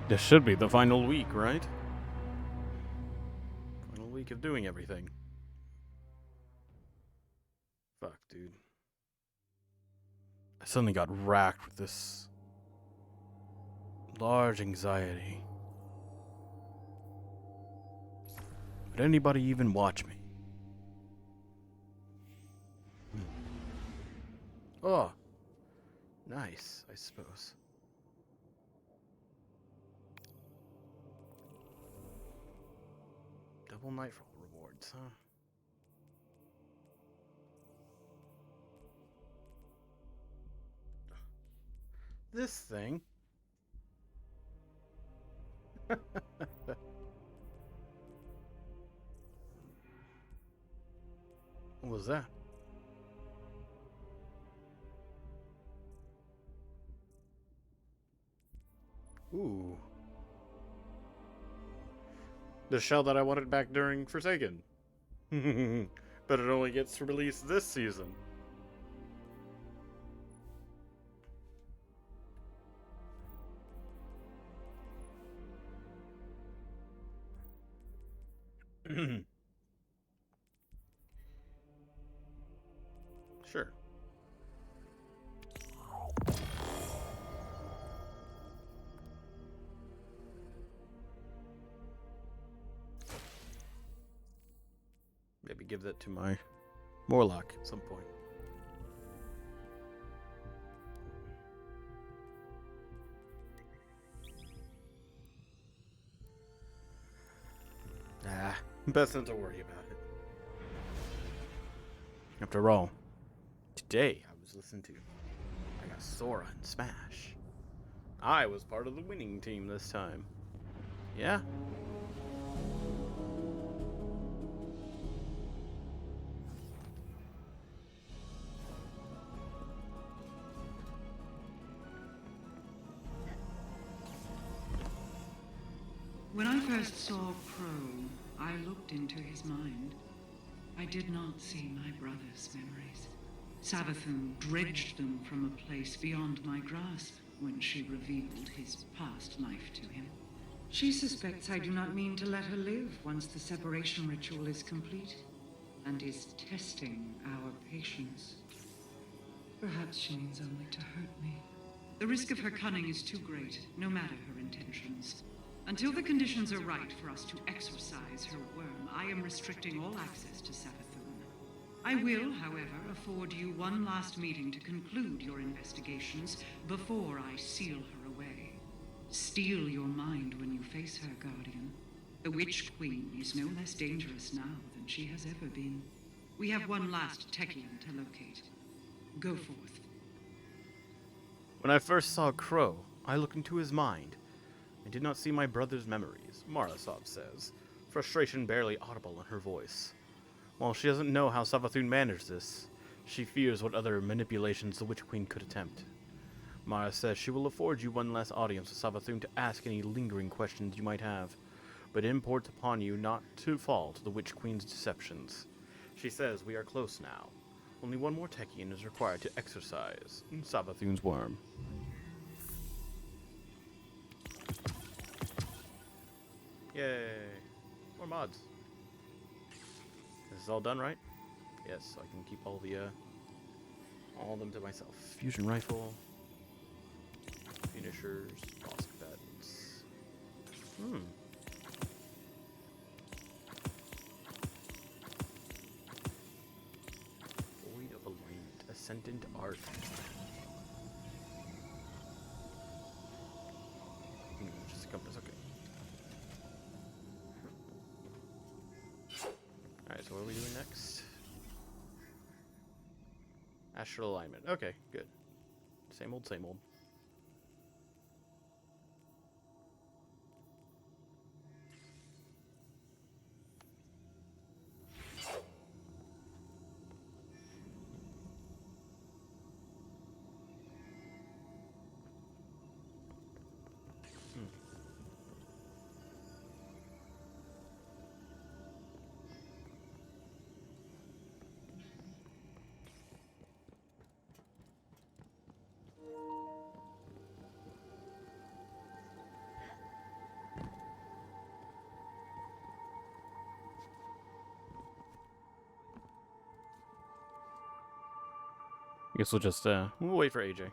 This should be the final week, right? Final week of doing everything. Fuck, dude. I suddenly got racked with this large anxiety. Would anybody even watch me? Oh, nice, I suppose. Double nightfall rewards, huh? This thing. What was that? Ooh. The shell that I wanted back during Forsaken. But it only gets released this season. Sure. Maybe give that to my Morlock at some point. Best not to worry about it. After all, today I was listening to I got Sora and Smash. I was part of the winning team this time. Yeah? When I first saw Crow, I looked into his mind. I did not see my brother's memories. Savathun dredged them from a place beyond my grasp when she revealed his past life to him. She suspects I do not mean to let her live once the separation ritual is complete, and is testing our patience. Perhaps she means only to hurt me. The risk of her cunning is too great, no matter her intentions. Until the conditions are right for us to exorcise her worm, I am restricting all access to Savathun. I will, however, afford you one last meeting to conclude your investigations before I seal her away. Steel your mind when you face her, Guardian. The Witch Queen is no less dangerous now than she has ever been. We have one last Techian to locate. Go forth. When I first saw Crow, I looked into his mind. I did not see my brother's memories, Marasov says, frustration barely audible in her voice. While she doesn't know how Savathun managed this, she fears what other manipulations the Witch Queen could attempt. Mara says she will afford you one last audience with Savathun to ask any lingering questions you might have, but imports upon you not to fall to the Witch Queen's deceptions. She says we are close now. Only one more Techian is required to exorcise Savathun's worm. Yay! More mods. This is all done, right? Yes, so I can keep all of them to myself. Fusion rifle, finishers, boss combatants. Void of Alignment, Ascendant Art. Just a compass, okay. Alright, so what are we doing next? Astral Alignment. Okay, good. Same old, same old. I guess we'll just, we'll wait for AJ.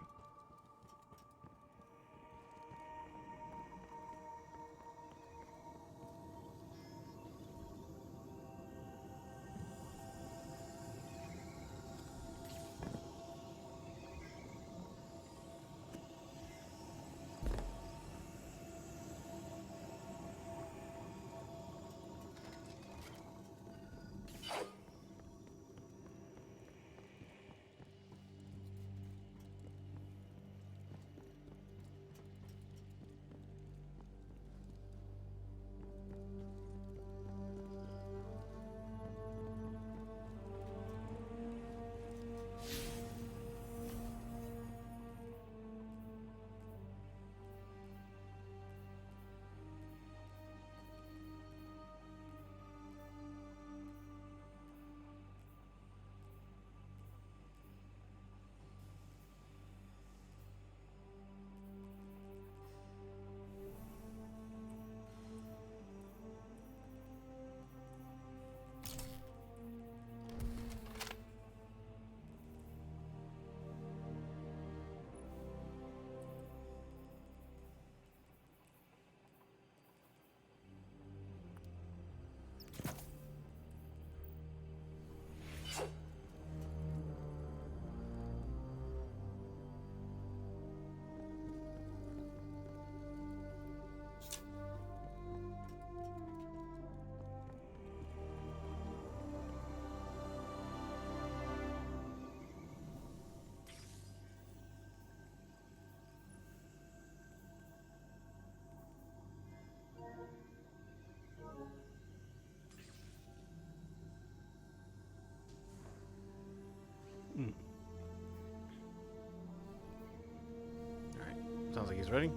Alright, sounds like he's ready.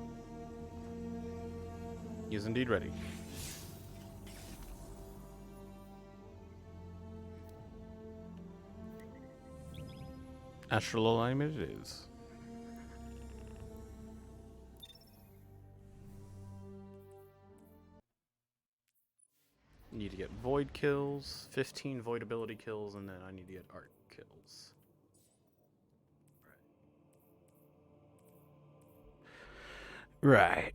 He is indeed ready. Astral alignment it is. Need to get void kills, 15 void ability kills, and then I need to get art kills. Right.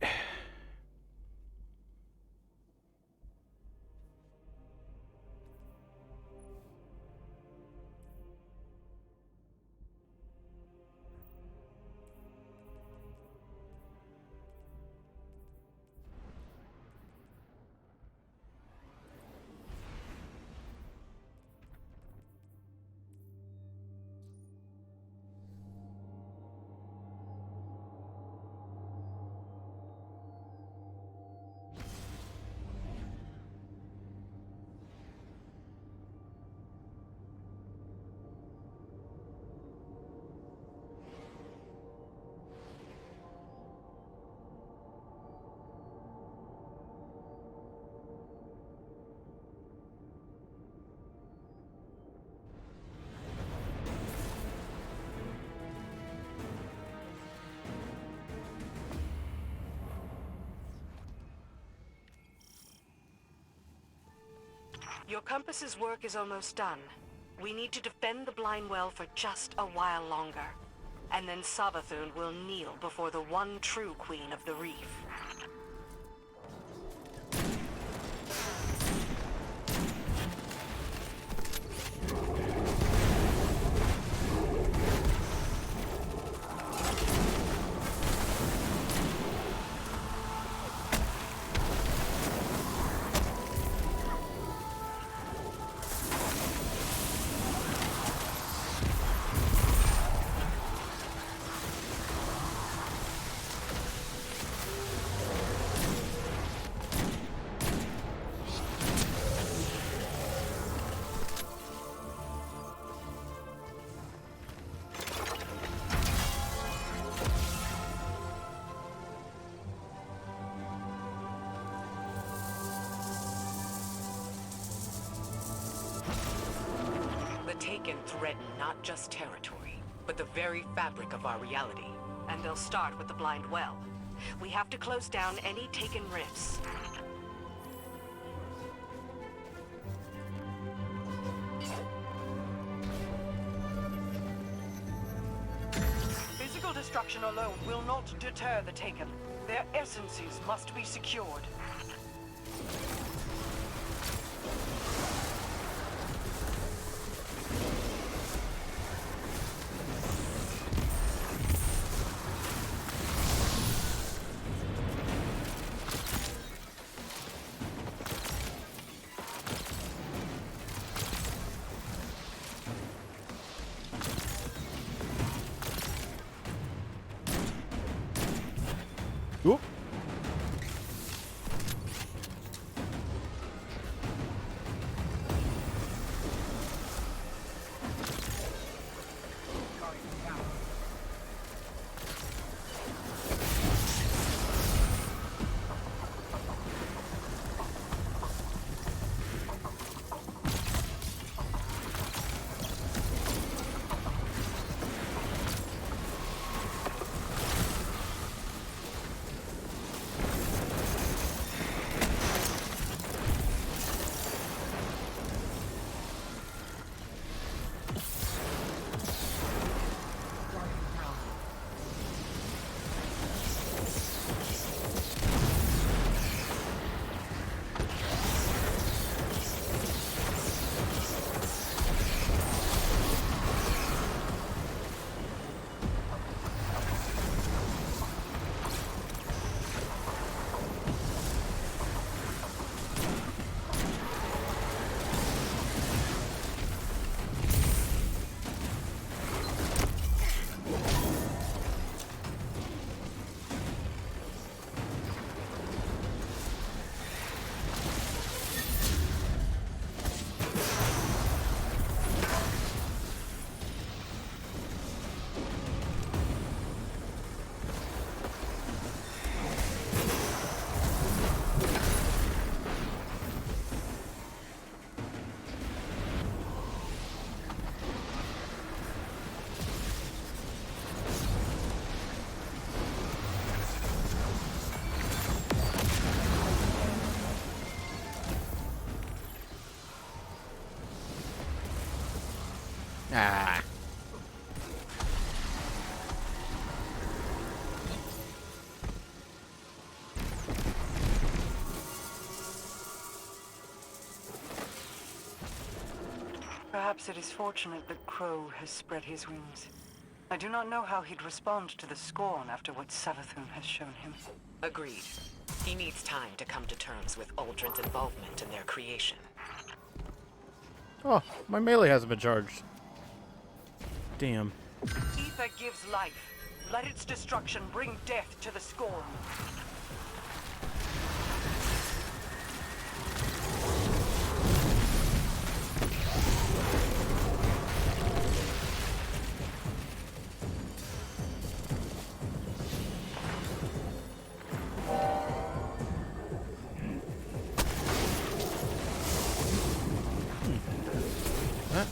Your compass's work is almost done. We need to defend the Blind Well for just a while longer. And then Savathun will kneel before the one true Queen of the Reef. The Taken threaten not just territory, but the very fabric of our reality. And they'll start with the Blind Well. We have to close down any Taken rifts. destruction alone will not deter the Taken. Their essences must be secured. Oop. Ah. Perhaps it is fortunate that Crow has spread his wings. I do not know how he'd respond to the scorn after what Savathun has shown him. Agreed. He needs time to come to terms with Uldren's involvement in their creation. Oh, my melee hasn't been charged. Damn. Ether gives life. Let its destruction bring death to the scorn. Huh?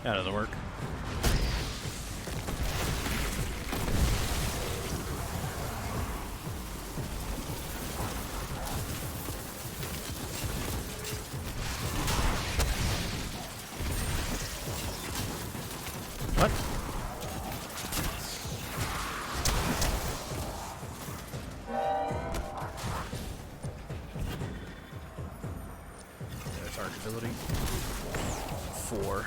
That doesn't work. What? Their target ability. 4.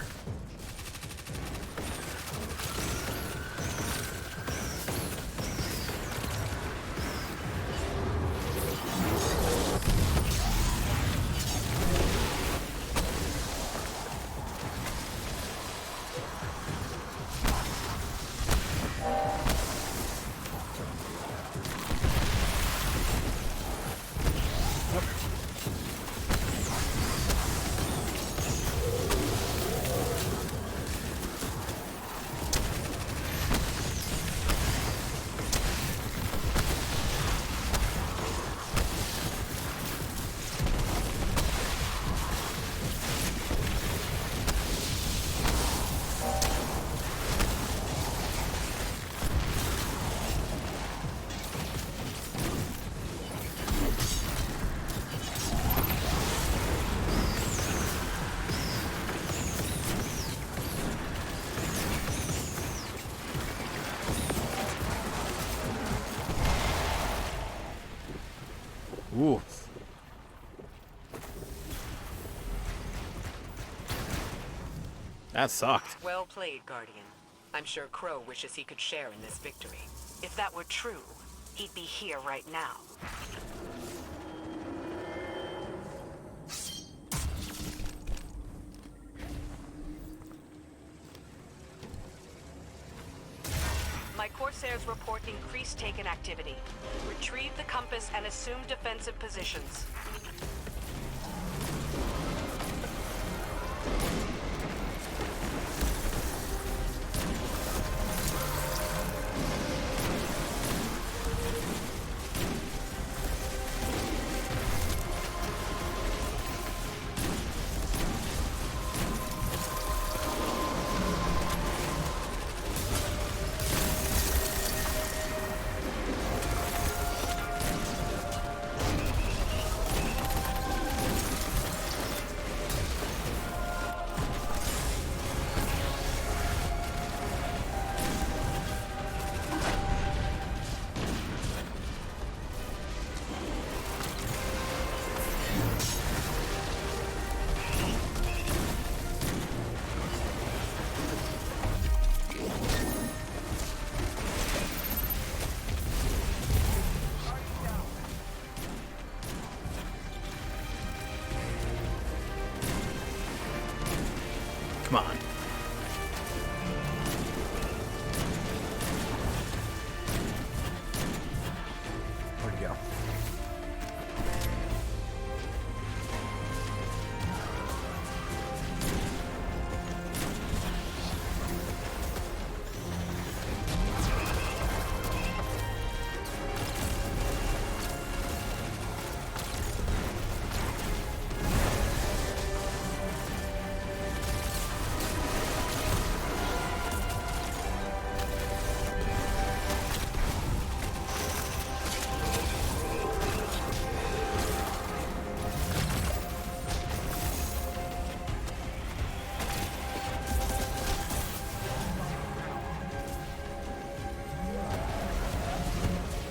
That sucked. Well played, Guardian. I'm sure Crow wishes he could share in this victory. If that were true, he'd be here right now. My Corsairs report increased Taken activity. Retrieve the compass and assume defensive positions. Come on. Where'd he go?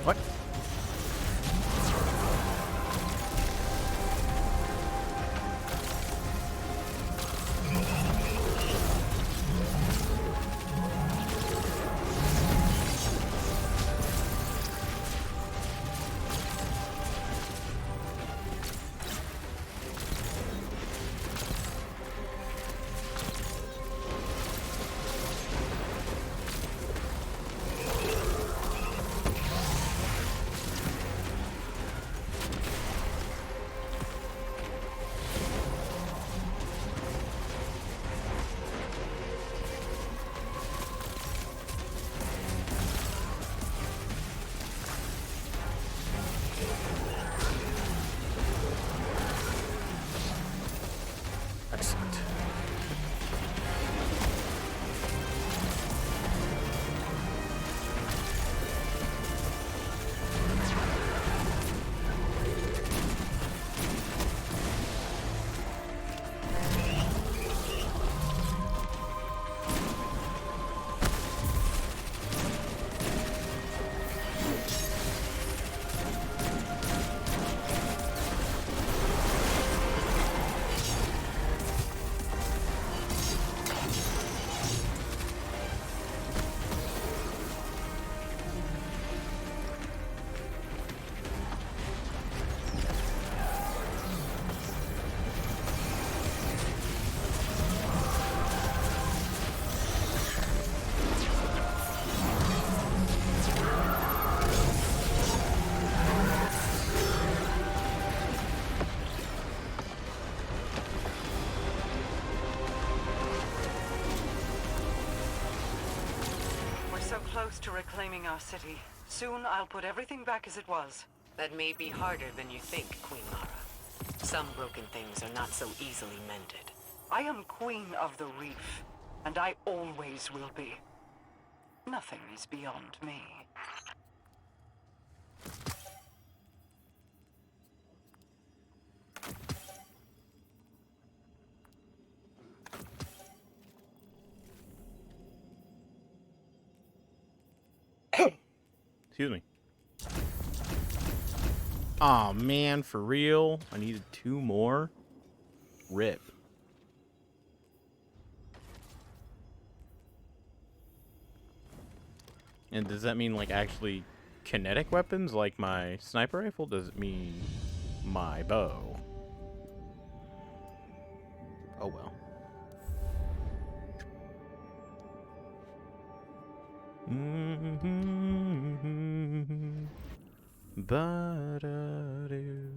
What? Excellent. We're so close to reclaiming our city. Soon I'll put everything back as it was. That may be harder than you think, Queen Mara. Some broken things are not so easily mended. I am Queen of the Reef, and I always will be. Nothing is beyond me. Excuse me. Aw, man, for real? I needed 2 more? Rip. And does that mean, like, actually kinetic weapons, like my sniper rifle? Does it mean my bow? Oh well. Ba-da-do,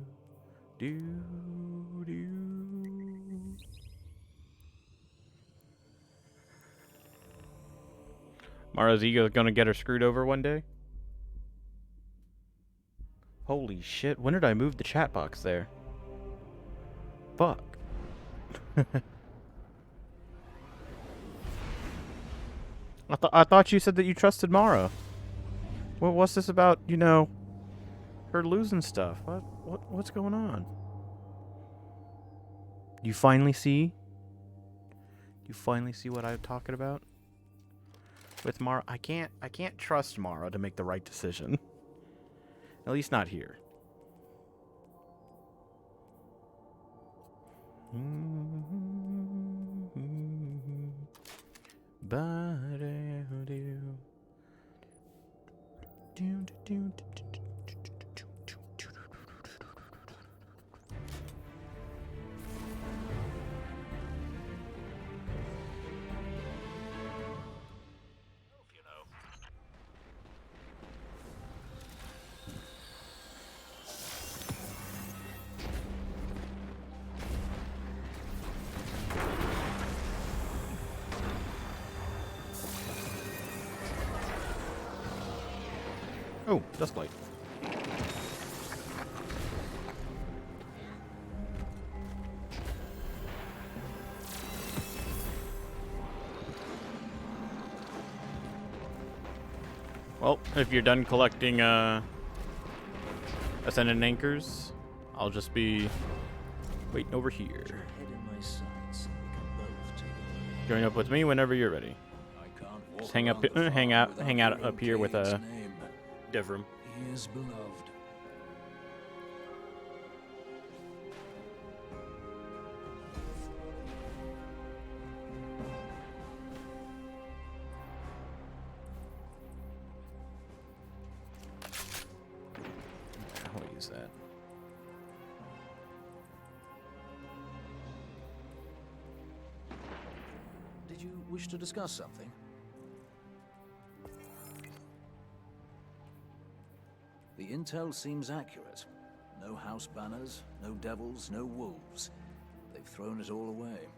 do. Mara's ego gonna get her screwed over one day? Holy shit, when did I move the chat box there? Fuck. I thought you said that you trusted Mara. Well, what's this about, you know, her losing stuff? What's going on? You finally see? You finally see what I'm talking about? With Mara, I can't trust Mara to make the right decision. At least not here. Oh, dust light. Well, if you're done collecting Ascendant Anchors, I'll just be waiting over here. Join up with me whenever you're ready. Just hang out up here with Devrim. He is beloved. I'll use that. Did you wish to discuss something? The intel seems accurate. No house banners, no devils, no wolves. They've thrown it all away.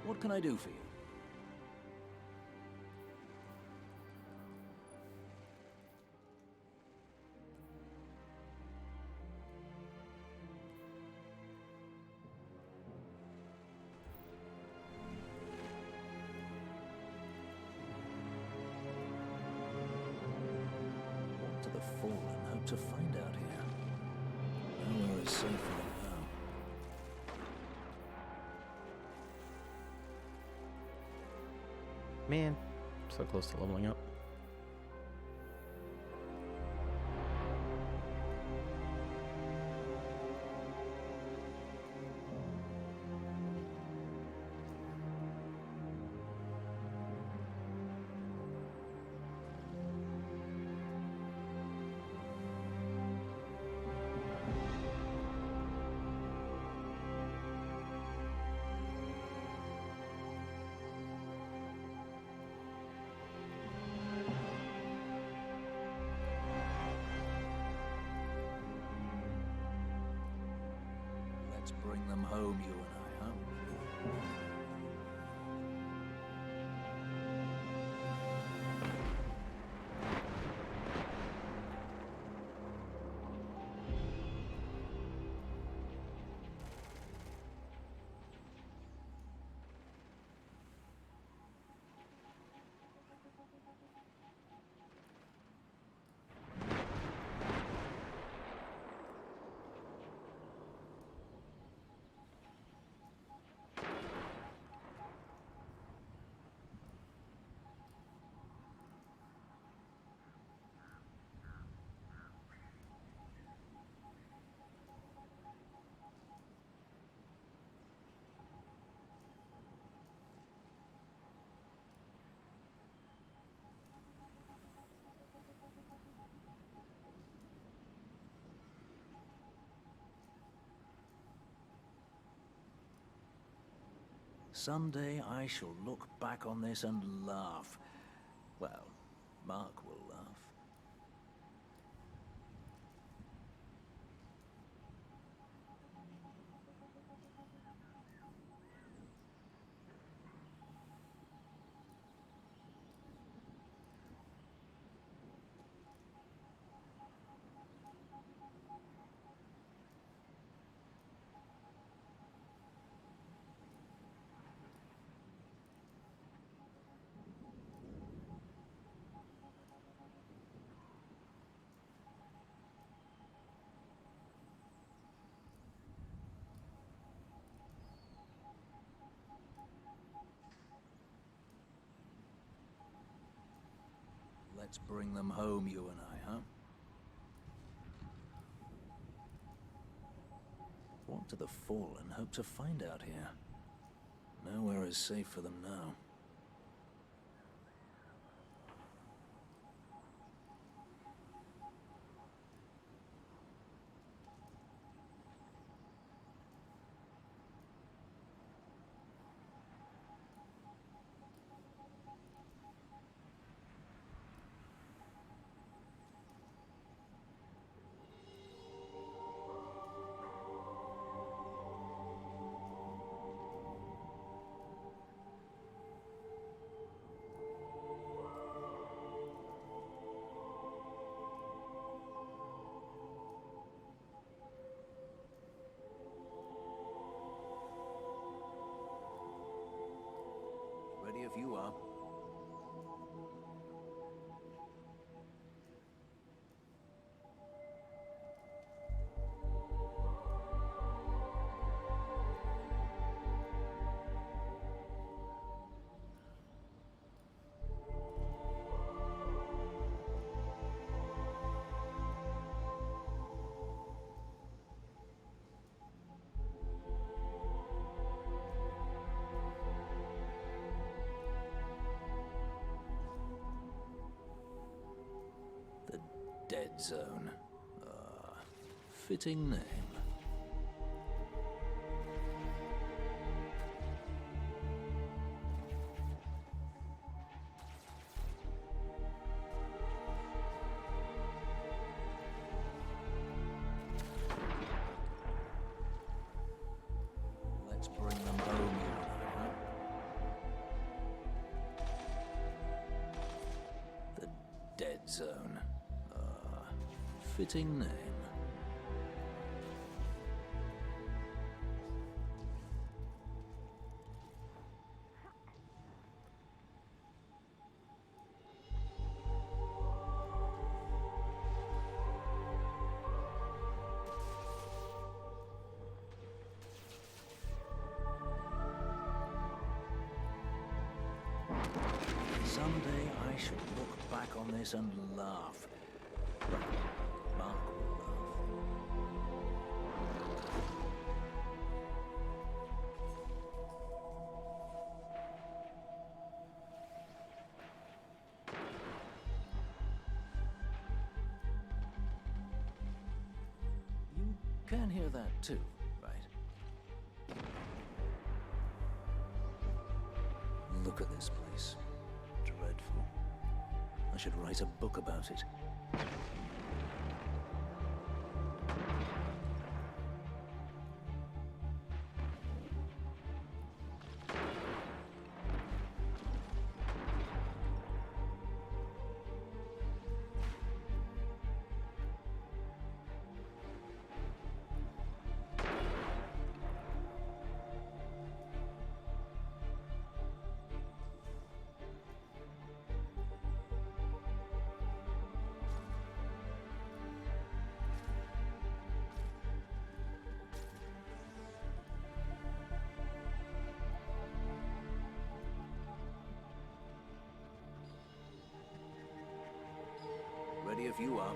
What can I do for you? What do the Fallen hope to find out here? Nowhere is safe for them now. Man, so close to leveling up. Let's bring them home, you and I, huh? Someday I shall look back on this and laugh. Well, Mark will laugh. Let's bring them home, you and I, huh? What do the Fallen hope to find out here? Nowhere is safe for them now. Ready if you are. The Dead Zone. Fitting name. Let's bring them home, you and I, huh? The Dead Zone. Fitting name. Someday I shall look back on this and laugh. Well, Mark will laugh. You can hear that too, right? Look at this place. Dreadful. I should write a book about it. Ready if you are.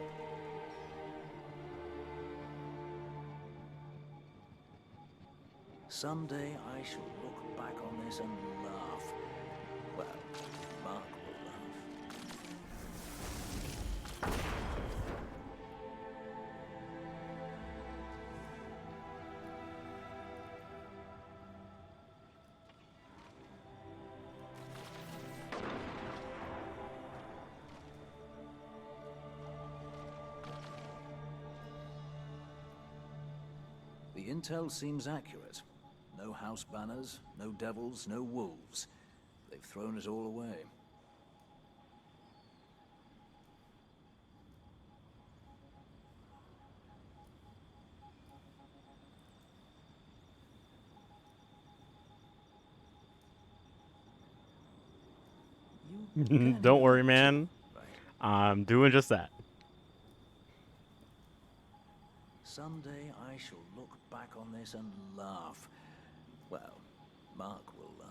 Someday I shall look back on this and laugh. Well, Mark will laugh. intel seems accurate. No house banners, no devils, no wolves. They've thrown it all away. You can Don't worry, too, man. right? I'm doing just that. Someday I shall look back on this and laugh. Well, Mark will laugh.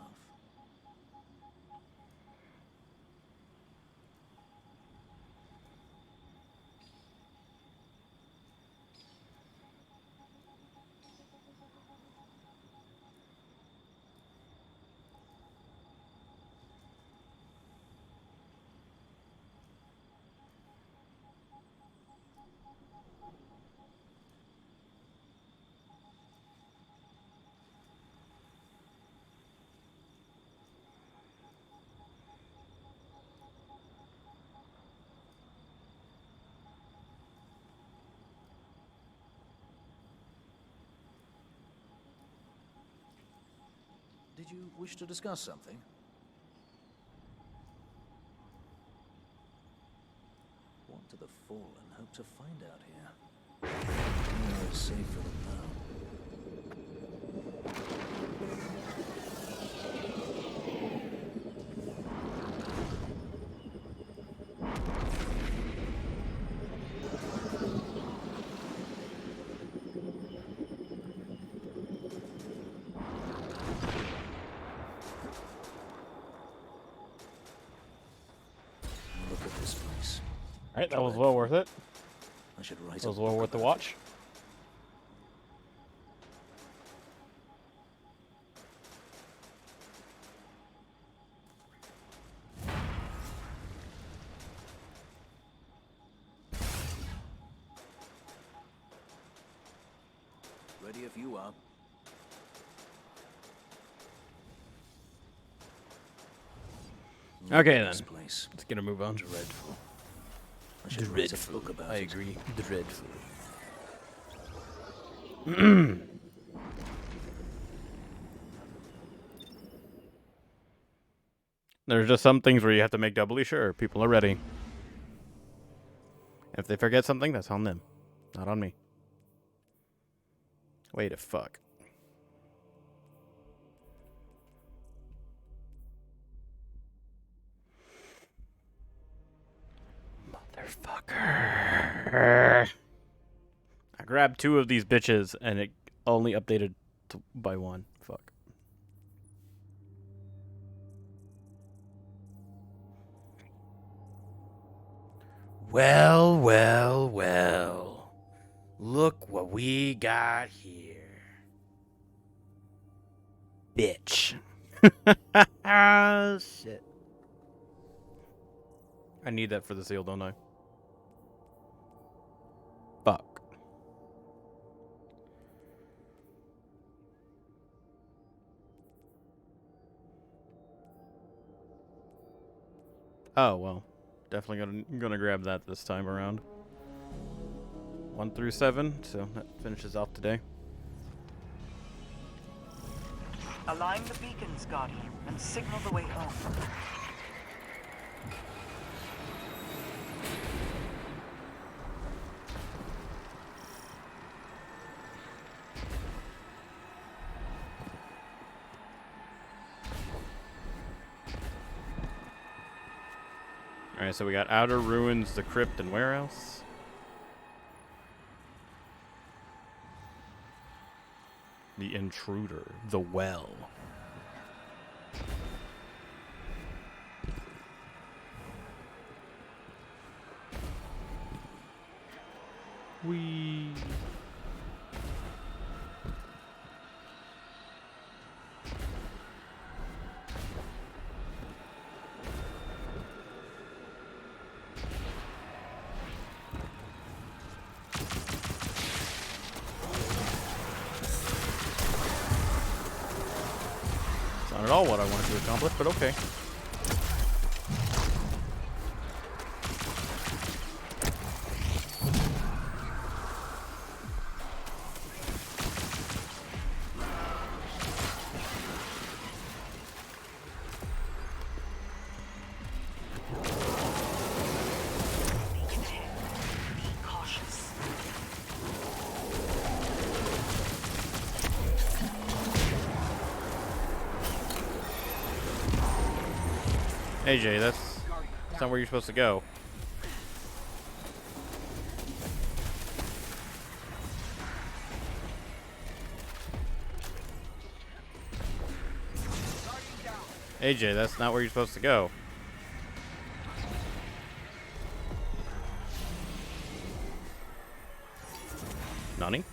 Did you wish to discuss something? What do the Fallen hope to find out here? Oh, it's safe for them now. Look at this place. All right, that was well worth it. I should write That was a well book worth the about watch. it. Ready if you are. Look Okay, at then. This place. Let's get a move on. Dreadful. I should write a book about it. agree. Dreadful. There's just some things where you have to make doubly sure people are ready. If they forget something, that's on them, not on me. Wait a fuck. Motherfucker. I grabbed 2 of these bitches and it only updated by 1. Fuck. Well, well, well. Look what we got here. Bitch. Shit. I need that for the seal, don't I? Fuck. Oh, well. Definitely gonna grab that this time around. 1 through 7, so that finishes off today. Align the beacons, Guardian, and signal the way home. Alright, so we got Outer Ruins, the Crypt, and where else? The Intruder, the Well. Wee. Not at all what I wanted to accomplish, but okay. AJ, that's not where you're supposed to go. AJ, that's not where you're supposed to go. Nani?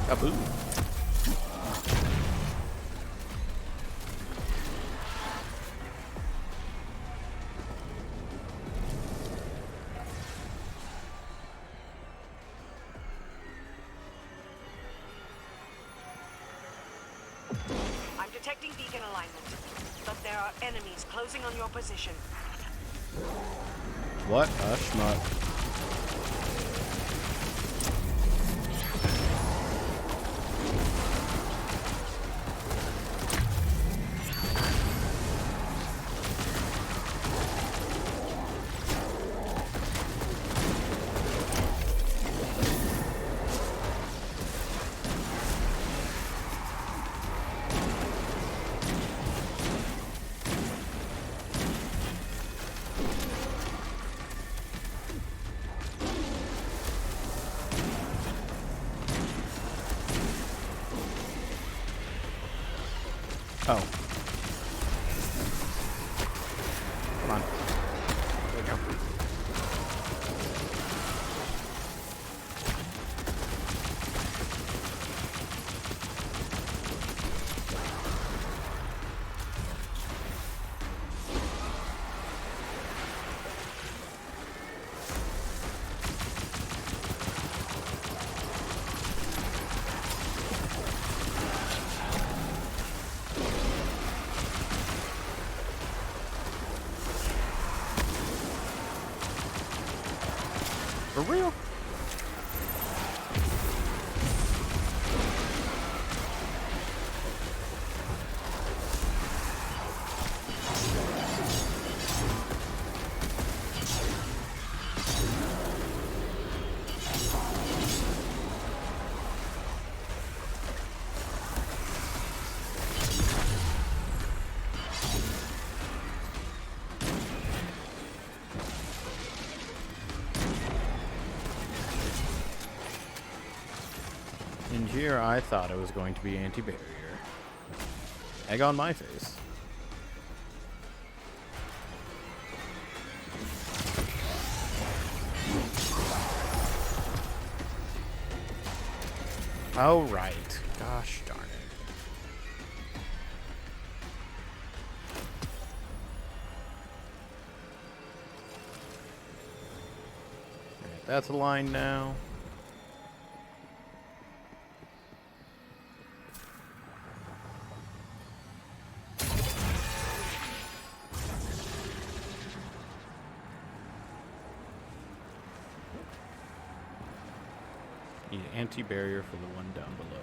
Kaboom. I'm detecting beacon alignment, but there are enemies closing on your position. What a schmuck. Oh. Come on. There we go. For real? In here, I thought it was going to be anti-barrier. Egg on my face. Oh, right. Gosh darn it. Alright, that's aligned now. Need an anti-barrier for the one down below.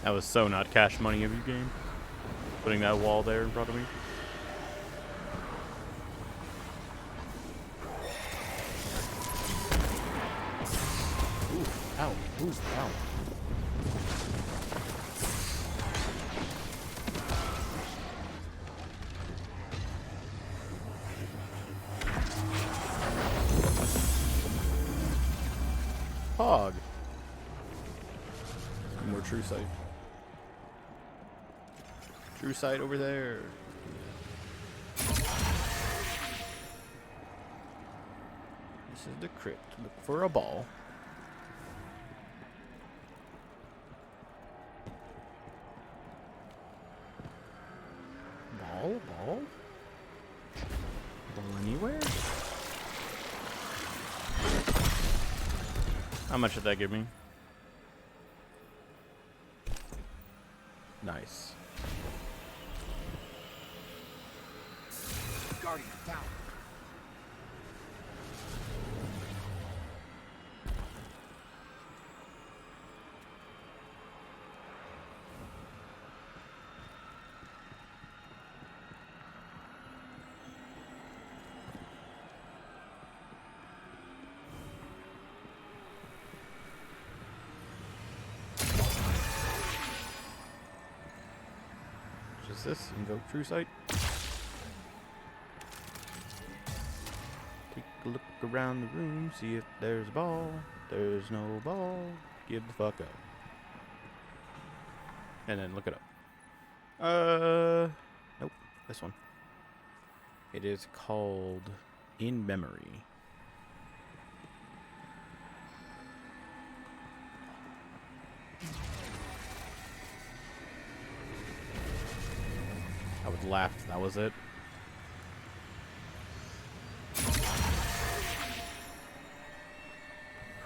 That was so not cash money of you, game. Putting that wall there in front of me. Ooh, ow, ooh, ow. Hog. More true sight. True sight over there. This is the crypt. Look for a ball. Ball? Ball? Ball anywhere? How much did that give me? Nice. Guardian down. What is this? Invoke True Sight? Take a look around the room, see if there's a ball. There's no ball. Give the fuck up. And then look it up. Nope. This one. It is called In Memory. I would laugh if that was it.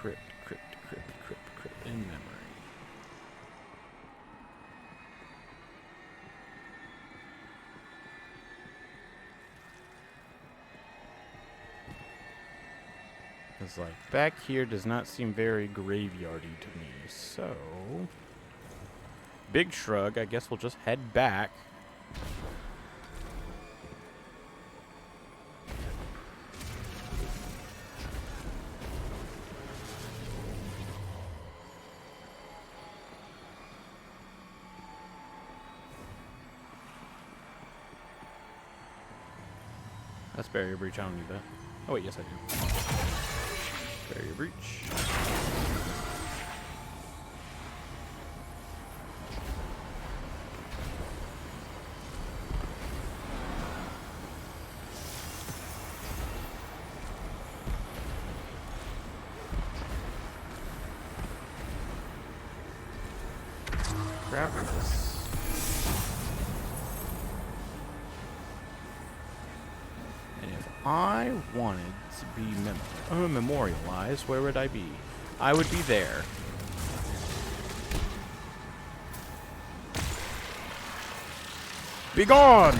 Crypt, in memory. It's like, back here does not seem very graveyardy to me, so... Big shrug, I guess we'll just head back. That's barrier breach, I don't need that. Oh wait, yes I do. Barrier breach. Grab this. I wanted to be memorialized, where would I be? I would be there. Be gone!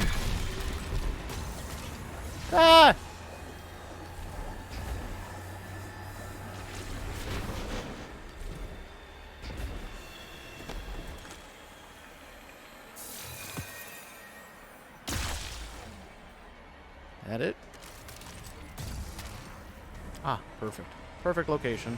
Ah! That it? Ah, perfect. Perfect location.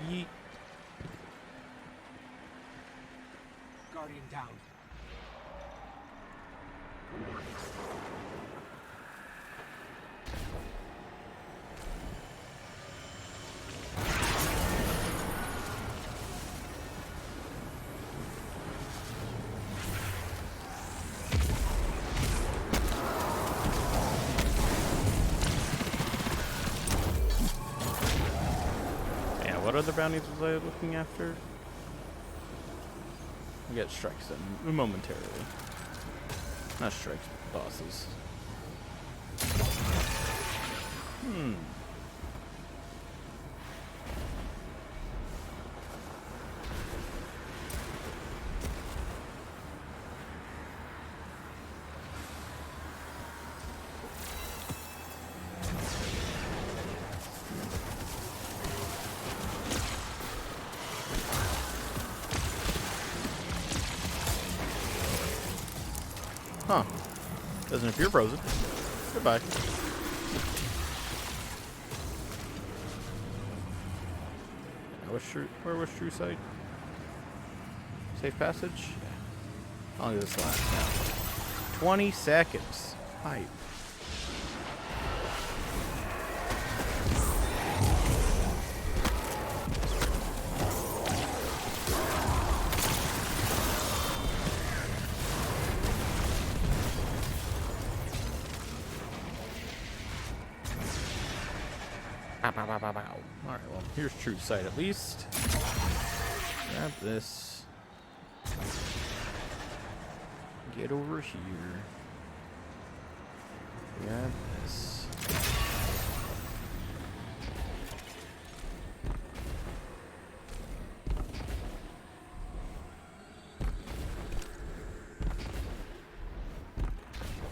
Yeet. Guardian down. What other bounties was I looking after? We get strikes in momentarily. Not strikes, bosses. Huh. Doesn't appear frozen. Goodbye. Where was True Sight? Safe passage? Yeah. How long does this last now? 20 seconds. Hype. Bow, bow, bow, bow, bow. Alright, well, here's true sight at least. Grab this. Get over here. Grab this.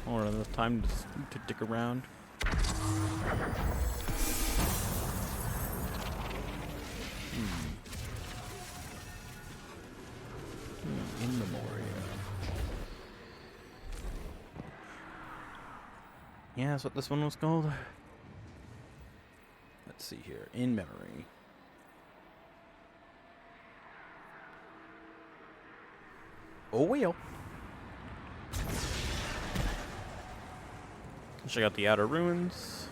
Or enough time to dick around. In memoriam. Yeah, that's what this one was called. Let's see here. In memory. Oh well. Check out the outer ruins.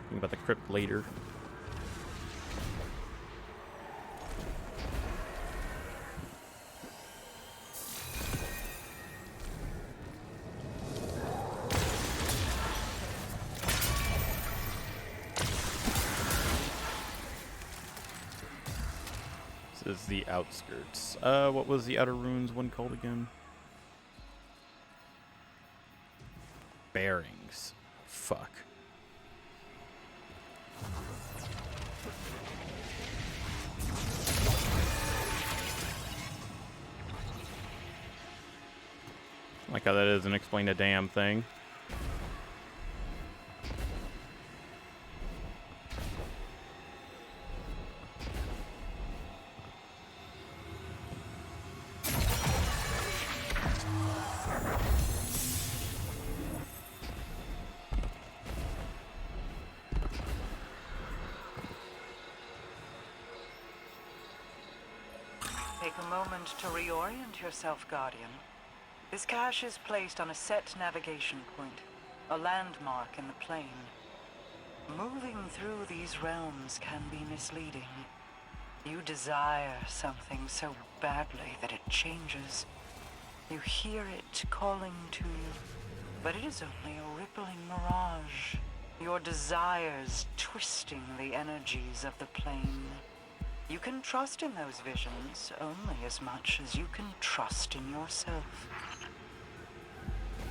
Think about the crypt later. This is the outskirts. What was the outer ruins one called again? Bearings. Fuck. Like how that doesn't explain a damn thing. Take a moment to reorient yourself, Guardian. This cache is placed on a set navigation point, a landmark in the plane. Moving through these realms can be misleading. You desire something so badly that it changes. You hear it calling to you, but it is only a rippling mirage. Your desires twisting the energies of the plane. You can trust in those visions only as much as you can trust in yourself.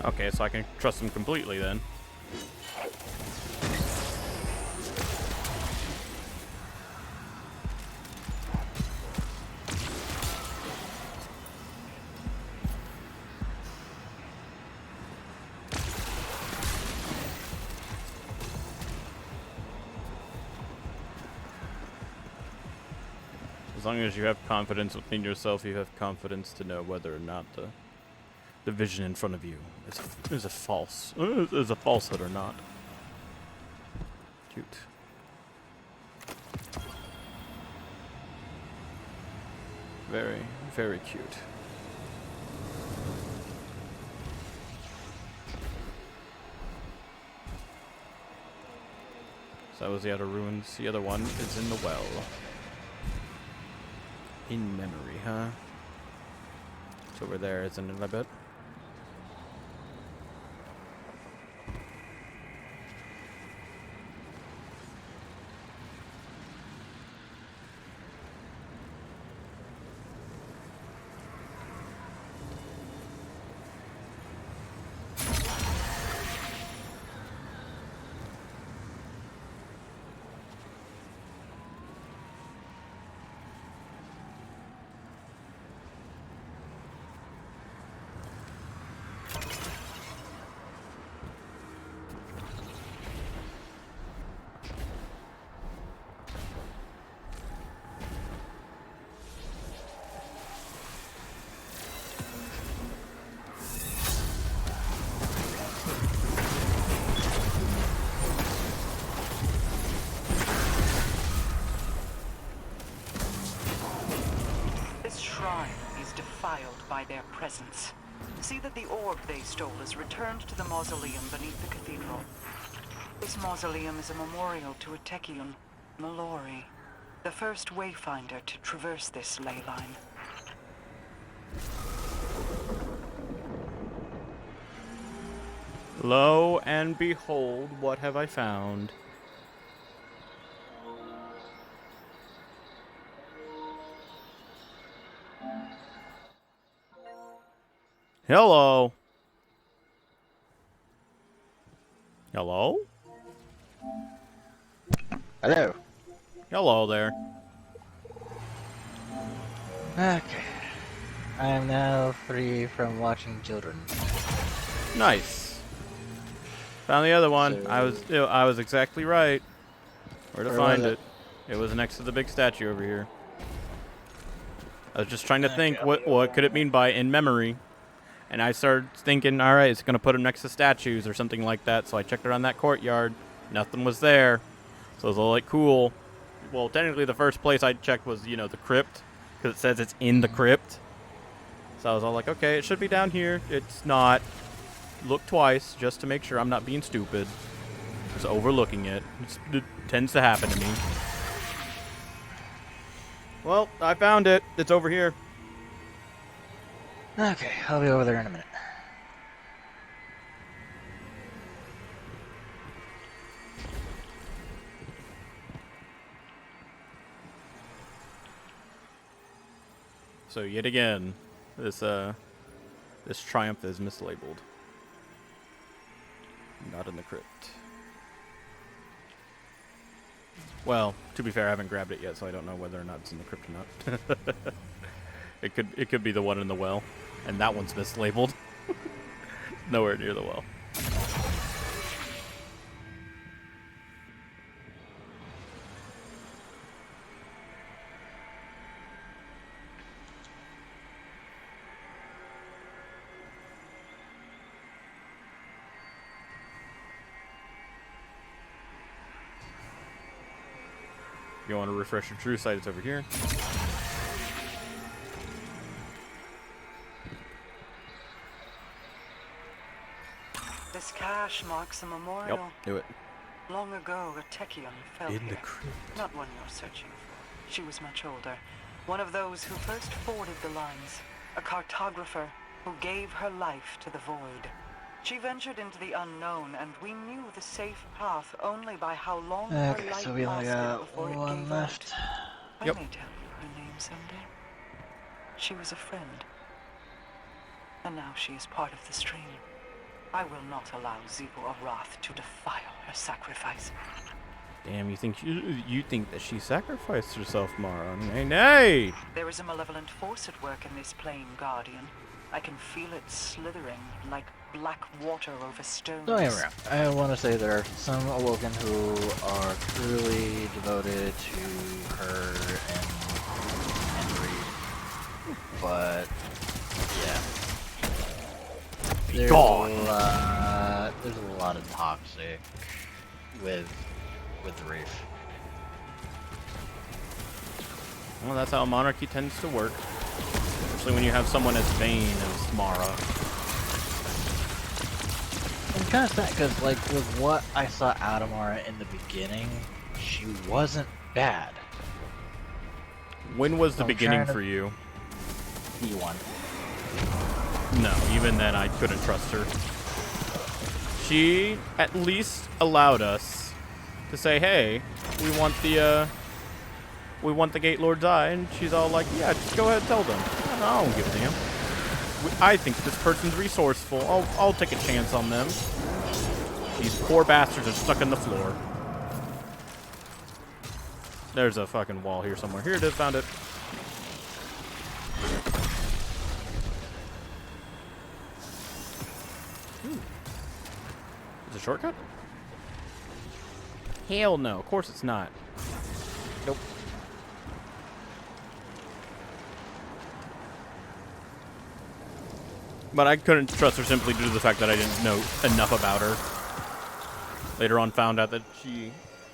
Okay, so I can trust them completely then. As long as you have confidence within yourself, you have confidence to know whether or not the vision in front of you is a falsehood or not. Cute. Very, very cute. So that was the outer ruins. The other one is in the well. In memory, huh? It's over there, isn't it, I bet? Defiled by their presence. See that the orb they stole is returned to the mausoleum beneath the cathedral. This mausoleum is a memorial to a Techion, Mallory, the first wayfinder to traverse this ley line. Lo and behold, what have I found? Hello? Hello? Hello. Hello there. Okay. I am now free from watching children. Nice. Found the other one. So- I was exactly right. Where to Where find was it? It was next to the big statue over here. I was just trying to think what could it mean by in memory. And I started thinking, all right, it's going to put him next to statues or something like that. So I checked around that courtyard. Nothing was there. So I was all like, cool. Well, technically the first place I checked was, you know, the crypt. Because it says it's in the crypt. So I was all like, okay, it should be down here. It's not. Look twice just to make sure I'm not being stupid. Just overlooking it. It tends to happen to me. Well, I found it. It's over here. Okay, I'll be over there in a minute. So yet again, this triumph is mislabeled. Not in the crypt. Well, to be fair, I haven't grabbed it yet, so I don't know whether or not it's in the crypt or not. It could be the one in the well, and that one's mislabeled. Nowhere near the well. If you want to refresh your true sight, it's over here. This cache marks a memorial. Yep, do it. Long ago, a Techion fell In here. the crypt. Not one you're searching for. She was much older. One of those who first forded the lines. A cartographer who gave her life to the void. She ventured into the unknown, and we knew the safe path only by how long her Okay, light so we only lasted got before it one gave left. out. Yep. I may tell you her name someday. She was a friend. And now she is part of the stream. I will not allow Zeebo of Wrath to defile her sacrifice. Damn, you think that she sacrificed herself, Mara? Nay, nay! There is a malevolent force at work in this plane, Guardian. I can feel it slithering like black water over stones. Don't get me wrong. I want to say there are some Awoken who are truly devoted to her and Henry, but yeah, there's there's a lot of toxic with the Reef. Well, that's how monarchy tends to work. Especially when you have someone as vain as Mara. I'm kind of sad because, like, with what I saw out of Mara in the beginning, she wasn't bad. When was the I'm beginning trying to- for you? E1. No, even then I couldn't trust her. She at least allowed us to say, hey, we want the Gate Lord's Eye, and she's all like, yeah, just go ahead and tell them. I don't give a damn. I think this person's resourceful. I'll take a chance on them. These poor bastards are stuck in the floor. There's a fucking wall here somewhere. Here it is, found it. Is it a shortcut? Hell no, of course it's not. Nope. But I couldn't trust her simply due to the fact that I didn't know enough about her. Later on found out that she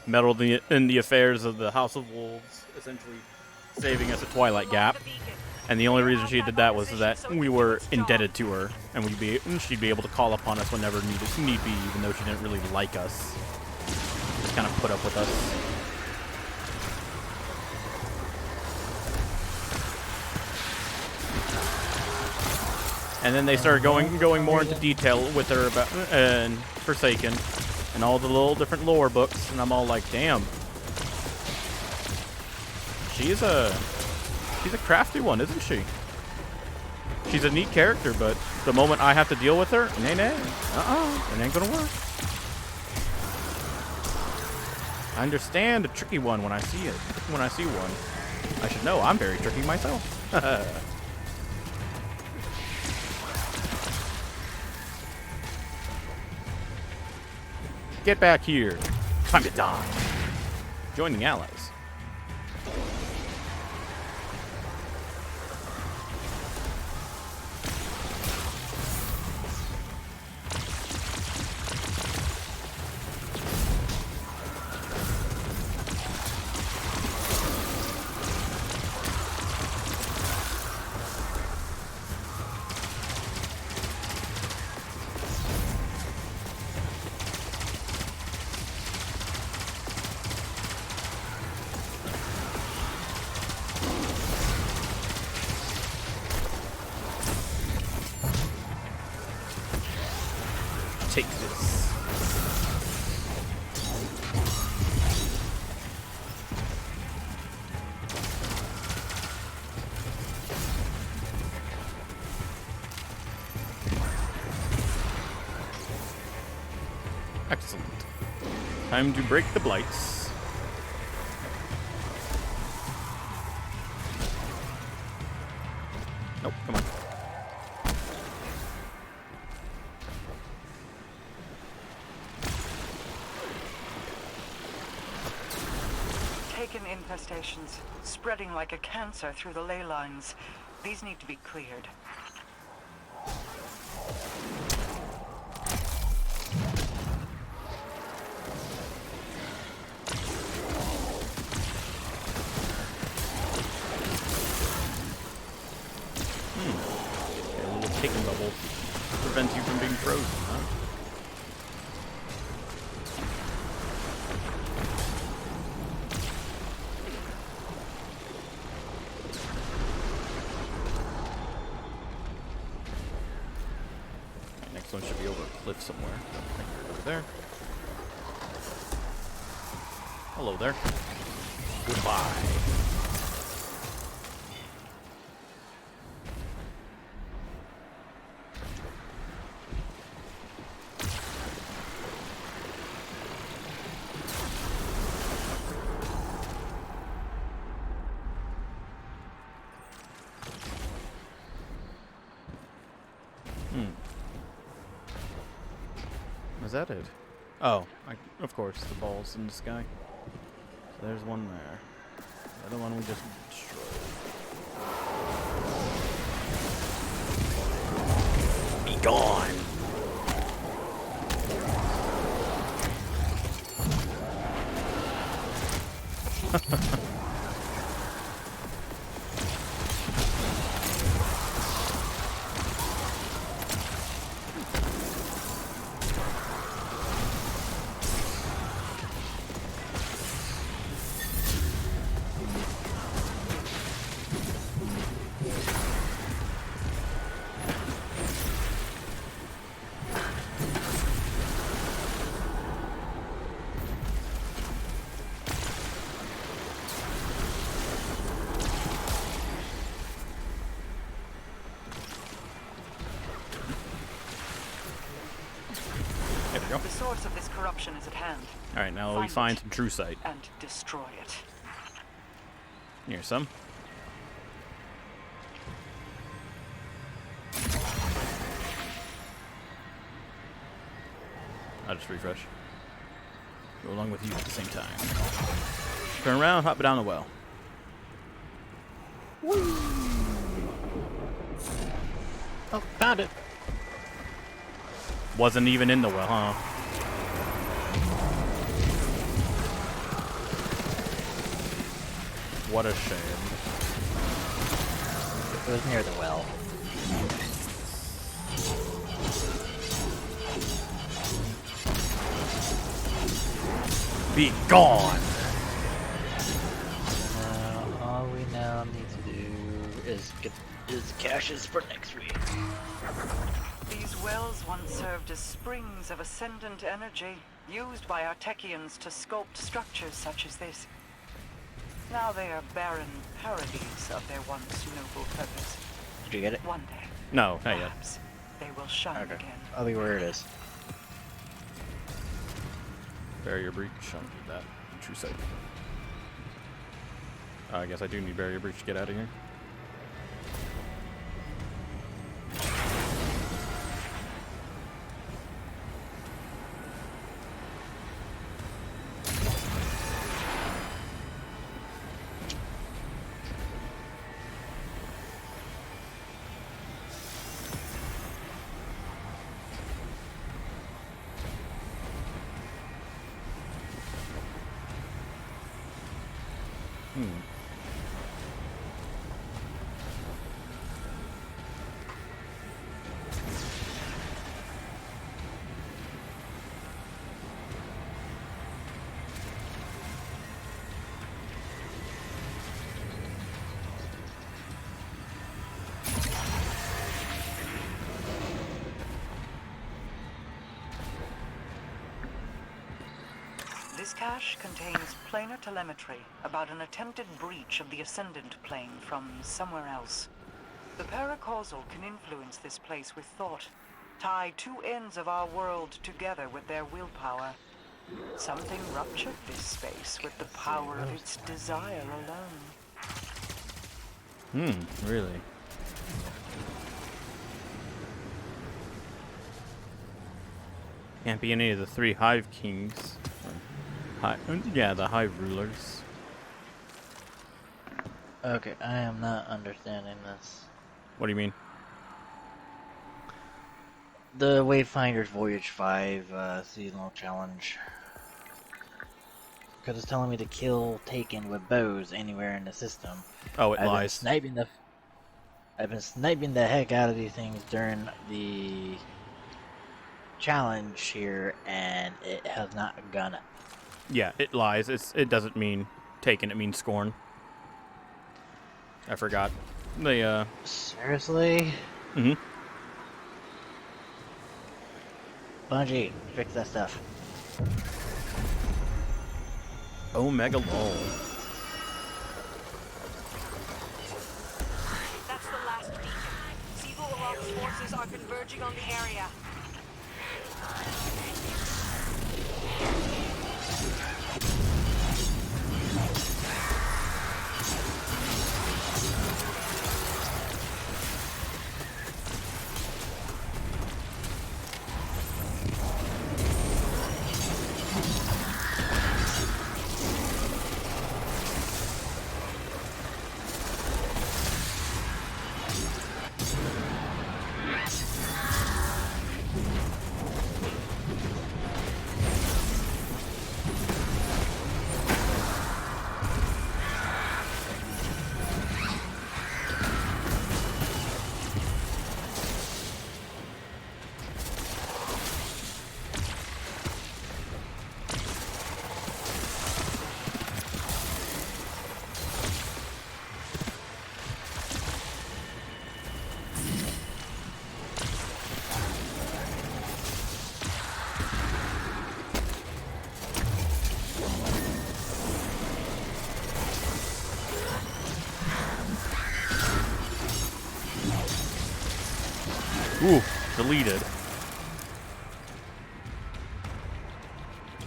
meddled in the affairs of the House of Wolves, essentially saving us at Twilight Gap. And the only reason she did that was that we were indebted to her, and she'd be able to call upon us whenever need be, even though she didn't really like us. Just kind of put up with us. And then they started going more into detail with her about and Forsaken and all the little different lore books, and I'm all like, damn. She's a crafty one, isn't she? She's a neat character, but the moment I have to deal with her, it ain't gonna work. I understand a tricky one when I see it. When I see one, I should know I'm very tricky myself. Get back here. Time to die. Join the allies. Take this. Excellent. Time to break the blights. Nope, come on. Taken infestations, spreading like a cancer through the ley lines. These need to be cleared. Okay, a little taken bubble prevents you from being frozen, huh? Next one should be over a cliff somewhere. I think they're over there. Hello there. Goodbye. Is that it? Oh, of course, the balls in the sky. So there's one there. The other one we just destroyed. Be gone! There we go. The source of this corruption is at hand. Alright, now we find some true sight. And destroy it. Here's some. I'll just refresh. Go along with you at the same time. Turn around, hop down the well. Oh, found it. Wasn't even in the well, huh? What a shame. It was near the well. Be gone! All we now need to do is get his caches for next week. These wells once served as springs of ascendant energy, used by Artekians to sculpt structures such as this. Now they are barren parodies of their once noble purpose. Did you get it? One day, No, not yet. perhaps, they will shine Okay. again. I'll be where it is. Barrier breach. I'll need that. True sight. I guess I do need barrier breach to get out of here. This cache contains planar telemetry about an attempted breach of the Ascendant Plane from somewhere else. The paracausal can influence this place with thought, tie two ends of our world together with their willpower. Something ruptured this space with the power of its desire alone. Really? Can't be any of the three Hive Kings. Yeah, the Hive Rulers. Okay, I am not understanding this. What do you mean? The Wayfinder's Voyage 5 seasonal challenge. Because it's telling me to kill Taken with bows anywhere in the system. Oh, it I've been lies. I've been sniping the heck out of these things during the challenge here, and it has not gone up. Yeah, it lies. It doesn't mean taken. It means scorn. I forgot. They Seriously? Mhm. Bungie, fix that stuff. Omega Lol. That's the last beacon. Siegel Rock's forces are converging on the area. Ooh, deleted.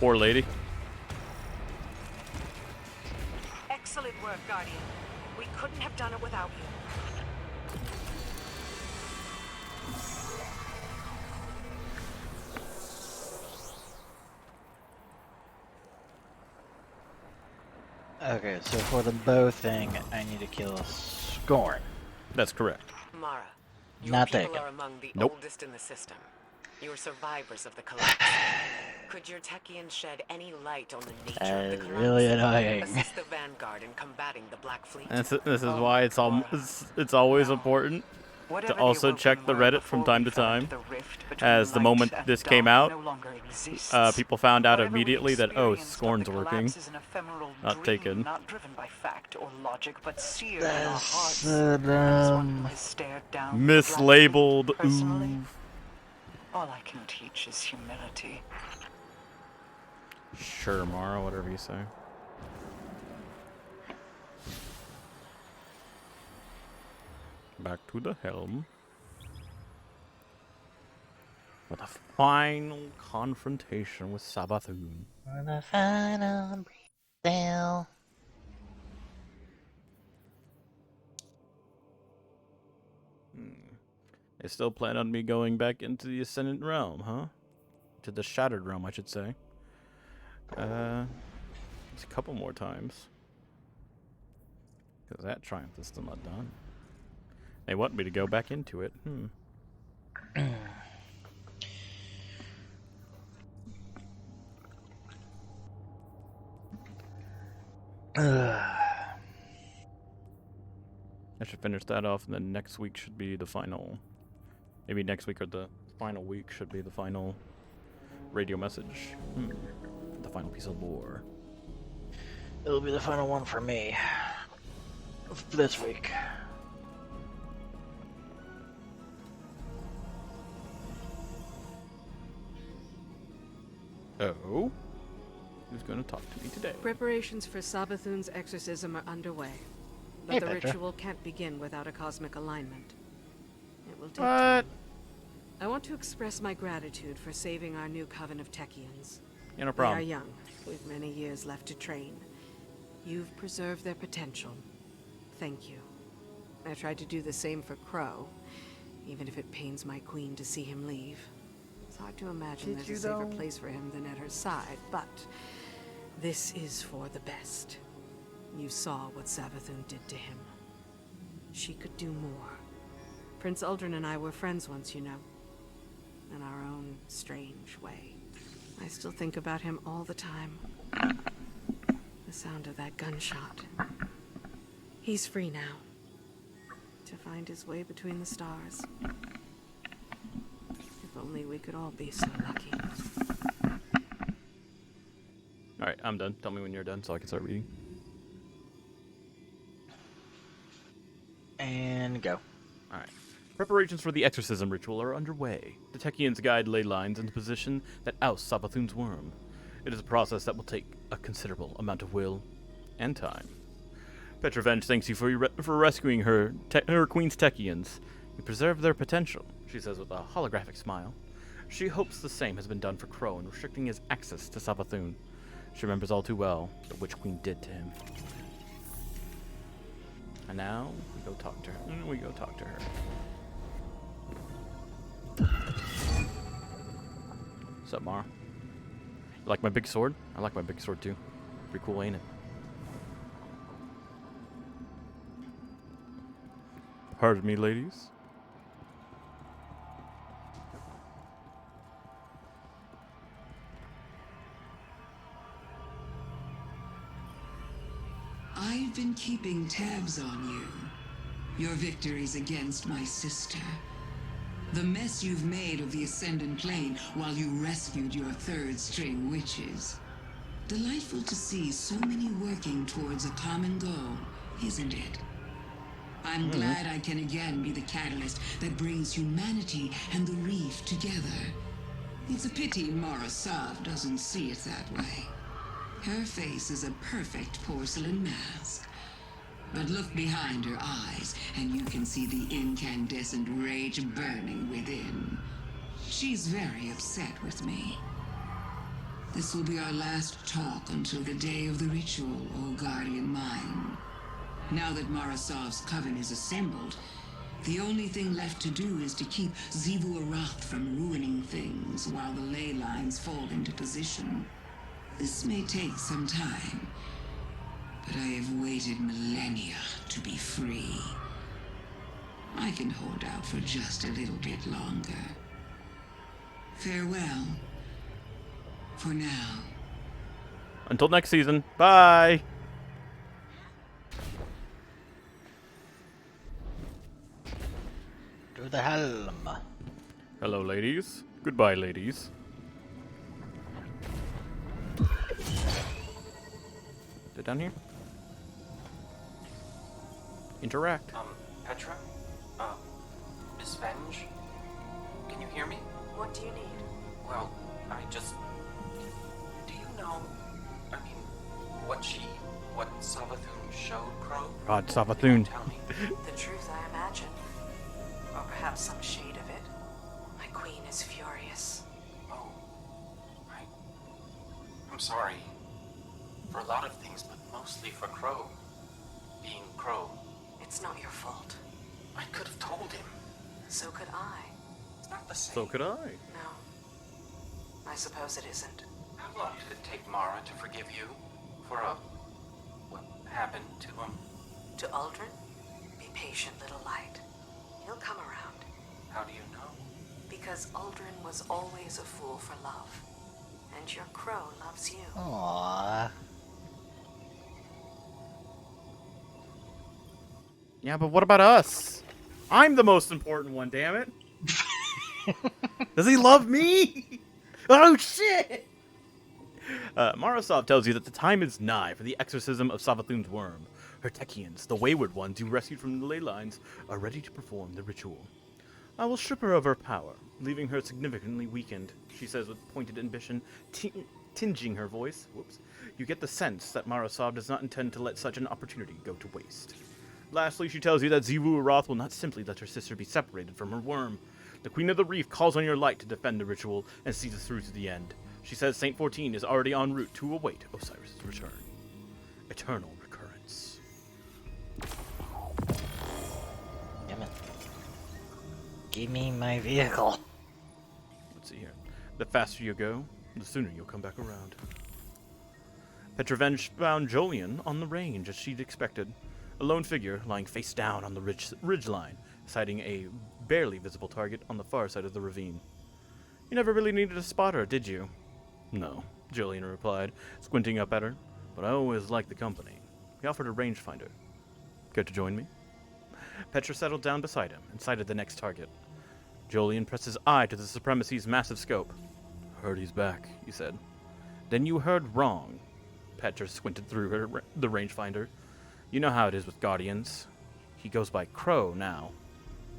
Poor lady. Excellent work, Guardian. We couldn't have done it without you. Okay, so for the bow thing, I need to kill Scorn. That's correct. Mara, your Not people taken. are among the Nope. oldest in the system. You're survivors of the collapse. Could your Techians shed any light on the nature That of the is collapse? really annoying. Assist the Vanguard in combating the Black Fleet. This is why it's always important. Whatever the also Awoken check the were Reddit from before time we to fell time, into the rift between as the light moment and this dark came out, no longer exists. people found out Whatever we immediately that, oh, experienced of Scorn's the working. collapse is an ephemeral Not dream, taken. not driven by fact or logic, but seared in our hearts. Said, As one who has stared down the black Mislabeled. pit personally, Ooh. all I can teach is humility. Sure, Mara, whatever you say. Back to the helm. For the final confrontation with Savathun. For the final breakdown. They still plan on me going back into the Ascendant Realm, huh? To the Shattered Realm, I should say. It's a couple more times. Because that triumph is still not done. They want me to go back into it. I should finish that off, and then next week should be the final. Maybe next week or the final week should be the final radio message. The final piece of lore. It'll be the final one for me. This week. Oh? Who's going to talk to me today? Preparations for Savathun's exorcism are underway. But Hey, the Petra. ritual can't begin without a cosmic alignment. It will take What? time. I want to express my gratitude for saving our new coven of Techians. Yeah, no They are problem. young, with many years left to train. You've preserved their potential. Thank you. I tried to do the same for Crow, even if it pains my queen to see him leave. It's hard to imagine Did there's you a safer though? place for him than at her side, but this is for the best. You saw what Savathun did to him. She could do more. Prince Uldren and I were friends once, you know. In our own strange way. I still think about him all the time. The sound of that gunshot. He's free now. To find his way between the stars. If only we could all be so lucky. Alright, I'm done. Tell me when you're done so I can start reading. And go. Alright. Preparations for the exorcism ritual are underway. The Techians guide ley lines into position that oust Savathun's worm. It is a process that will take a considerable amount of will and time. Petrovenge thanks you for rescuing her queen's Techians. You preserved their potential, she says with a holographic smile. She hopes the same has been done for Crow in restricting his access to Savathun. She remembers all too well what the Witch Queen did to him. And now, we go talk to her. What's up, Mara? You like my big sword? I like my big sword too. Pretty cool, ain't it? Pardon me, ladies. I've been keeping tabs on you. Your victories against my sister. The mess you've made of the Ascendant Plane while you rescued your third-string witches. Delightful to see so many working towards a common goal, isn't it? I'm glad I can again be the catalyst that brings humanity and the reef together. It's a pity Mara Sov doesn't see it that way. Her face is a perfect porcelain mask. But look behind her eyes, and you can see the incandescent rage burning within. She's very upset with me. This will be our last talk until the day of the ritual, O Guardian Mine. Now that Marasov's coven is assembled, the only thing left to do is to keep Xivu Arath from ruining things while the ley lines fall into position. This may take some time, but I have waited millennia to be free. I can hold out for just a little bit longer. Farewell. For now. Until next season. Bye! the helm. Hello, ladies. Goodbye, ladies. Is it down here? Interact. Petra? Miss Venge? Can you hear me? What do you need? Well, do you know, what Savathun showed Crow? God, Savathun. Tell me. The truth, I imagine. Or perhaps some shade of it. My queen is furious. Oh, I'm sorry. For a lot of things, but mostly for Crow. Being Crow. It's not your fault. I could have told him. So could I. It's not the same. So could I. No. I suppose it isn't. How long did it take Mara to forgive you? For what happened to him? To Uldren? Be patient, little light. He'll come around. How do you know? Because Uldren was always a fool for love. And your crow loves you. Aww. Yeah, but what about us? I'm the most important one, damn it. Does he love me? Oh, shit! Marasov tells you that the time is nigh for the exorcism of Savathun's worm. Her Techians, the wayward ones you rescued from the ley lines, are ready to perform the ritual. I will strip her of her power, leaving her significantly weakened, she says with pointed ambition, tinging her voice. Whoops. You get the sense that Marasov does not intend to let such an opportunity go to waste. Lastly, she tells you that Xivu Arath will not simply let her sister be separated from her worm. The Queen of the Reef calls on your light to defend the ritual and see this through to the end. She says Saint 14 is already en route to await Osiris' return. Eternal recurrence. Damn it. Give me my vehicle. Let's see here. The faster you go, the sooner you'll come back around. Petrovenge found Jolien on the range as she'd expected. A lone figure lying face down on the ridge line, sighting a barely visible target on the far side of the ravine. You never really needed a spotter, did you? No, Jolien replied, squinting up at her, but I always liked the company. He offered a rangefinder. Care to join me? Petra settled down beside him and sighted the next target. Jolien pressed his eye to the Supremacy's massive scope. Heard he's back, he said. Then you heard wrong. Petra squinted through the rangefinder. You know how it is with Guardians. He goes by Crow now.